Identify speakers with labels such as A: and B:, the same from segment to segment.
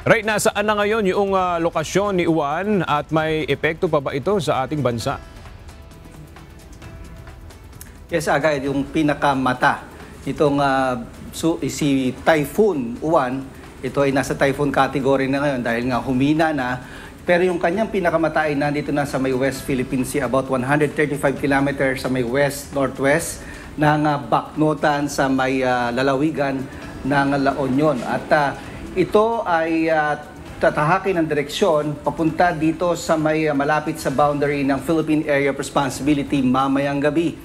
A: Right, nasaan na ngayon yung lokasyon ni Uwan at may epekto pa ba ito sa ating bansa?
B: Yes, agad yung pinakamata itong si Typhoon Uwan. Ito ay nasa typhoon category na ngayon dahil nga humina na. Pero yung kanyang pinakamata ay nandito na sa may West Philippine Sea, about 135 kilometers sa may west-northwest ng baknotan sa may lalawigan ng La Union. At ito ay tatahakin ng direksyon papunta dito sa may malapit sa boundary ng Philippine Area of Responsibility mamayang gabi.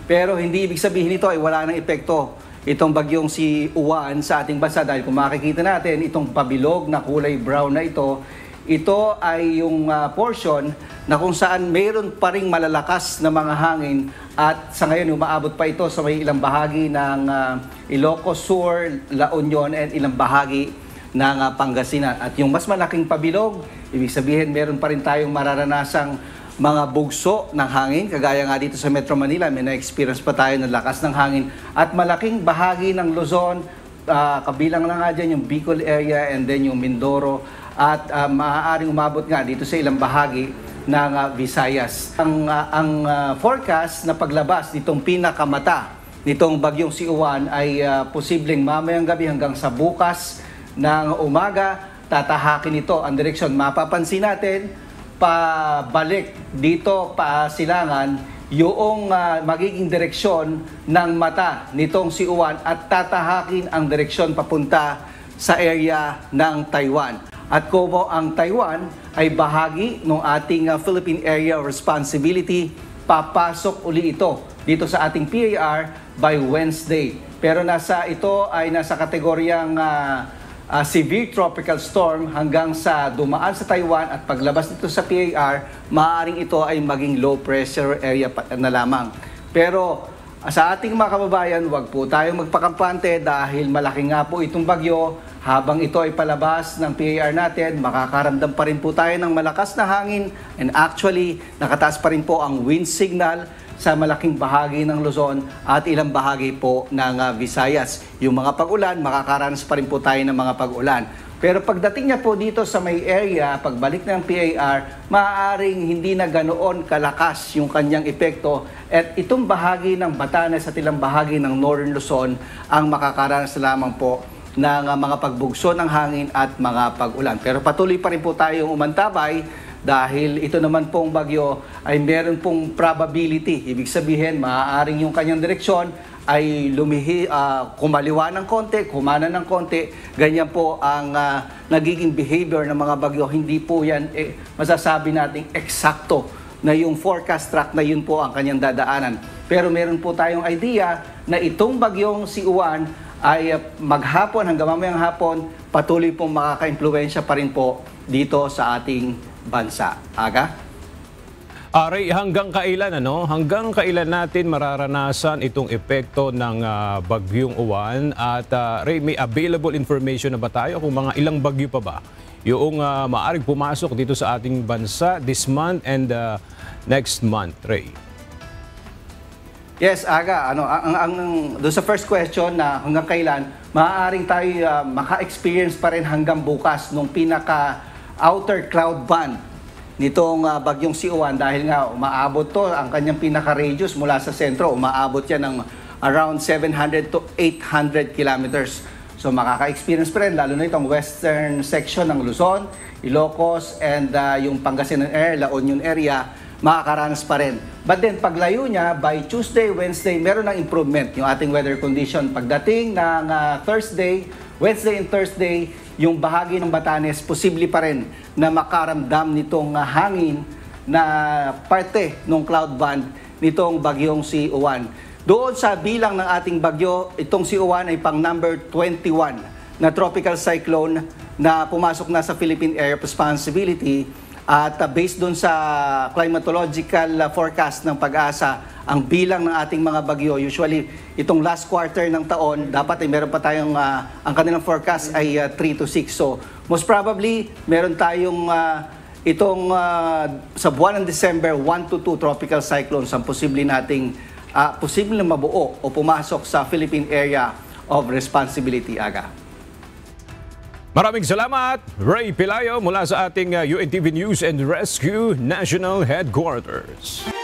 B: Pero hindi ibig sabihin nito ay wala ng epekto itong bagyong si Uwan sa ating bansa dahil kung makikita natin itong pabilog na kulay brown na ito ay yung portion na kung saan mayroon pa ring malalakas na mga hangin at sa ngayon umaabot pa ito sa may ilang bahagi ng Ilocos Sur, La Union and ilang bahagi ng Pangasinan. At yung mas malaking pabilog, ibig sabihin meron pa rin tayong mararanasang mga bugso ng hangin. Kagaya nga dito sa Metro Manila, may na-experience pa tayo ng lakas ng hangin. At malaking bahagi ng Luzon, kabilang na nga dyan yung Bicol area and then yung Mindoro. At maaaring umabot nga dito sa ilang bahagi ng Visayas. Ang forecast na paglabas nitong pinakamata nitong bagyong si Uwan ay posibleng mamayang gabi hanggang sa bukas ng umaga, tatahakin ito ang direksyon. Mapapansin natin, pabalik dito, pasilangan, yung magiging direksyon ng mata nitong si Uwan at tatahakin ang direksyon papunta sa area ng Taiwan. At kung ang Taiwan ay bahagi ng ating Philippine Area of Responsibility, papasok uli ito dito sa ating PAR by Wednesday. Pero ito ay nasa kategoryang severe tropical storm hanggang sa dumaan sa Taiwan at paglabas nito sa PAR, maaaring ito ay maging low pressure area na lamang. Pero sa ating mga kababayan, huwag po tayong magpakampante dahil malaki nga po itong bagyo. Habang ito ay palabas ng PAR natin, makakaramdam pa rin po tayo ng malakas na hangin and actually nakataas pa rin po ang wind signal sa malaking bahagi ng Luzon at ilang bahagi po ng Visayas. Yung mga pag-ulan, makakaranas pa rin po tayo ng mga pag-ulan. Pero pagdating niya po dito sa may area, pagbalik ng PAR, maaaring hindi na ganoon kalakas yung kanyang epekto at itong bahagi ng Batanes at ilang bahagi ng Northern Luzon ang makakaranas lamang po ng mga pagbugso ng hangin at mga pag-ulan. Pero patuloy pa rin po tayong umantabay dahil ito naman pong bagyo ay meron pong probability. Ibig sabihin, maaaring yung kanyang direksyon ay kumaliwa ng konti, kumana ng konti. Ganyan po ang nagiging behavior ng mga bagyo. Hindi po yan masasabi nating eksakto na yung forecast track na yun po ang kanyang dadaanan. Pero meron po tayong idea na itong bagyong si Uwan ay maghapon hanggang mamayang hapon patuloy pong makaka-impluwensya pa rin po dito sa ating bansa. Aga?
A: Ray, hanggang kailan Hanggang kailan natin mararanasan itong epekto ng bagyong Uwan? At Ray, may available information na ba tayo kung mga ilang bagyo pa ba yung maaaring pumasok dito sa ating bansa this month and next month, Ray?
B: Yes, Aga. Doon sa first question na hanggang kailan, maaaring tayo maka-experience pa rin hanggang bukas nung pinaka-outer cloud band nitong bagyong si Uwan dahil nga umaabot to, ang kanyang pinaka-radius mula sa sentro, umaabot yan ng around 700 to 800 kilometers. So makaka-experience pa rin, lalo na itong western section ng Luzon, Ilocos, and yung Pangasinan area, La Union area, makakaranas pa rin. But then, paglayo niya, by Tuesday, Wednesday, meron ng improvement yung ating weather condition. Pagdating ng Thursday, Wednesday and Thursday, yung bahagi ng Batanes, posible pa rin na makaramdam nitong hangin na parte ng cloud band nitong bagyong si Uwan. Doon sa bilang ng ating bagyo, itong si Uwan ay pang number 21 na tropical cyclone na pumasok na sa Philippine Area of Responsibility. At based doon sa climatological forecast ng Pag-asa, ang bilang ng ating mga bagyo, usually itong last quarter ng taon, dapat ay meron pa tayong, ang kanilang forecast ay 3 to 6. So most probably, meron tayong sa buwan ng December, 1 to 2 tropical cyclones ang posible nating mabuo o pumasok sa Philippine Area of Responsibility, Aga.
A: Maraming salamat, Ray Pelayo mula sa ating UNTV News and Rescue National Headquarters.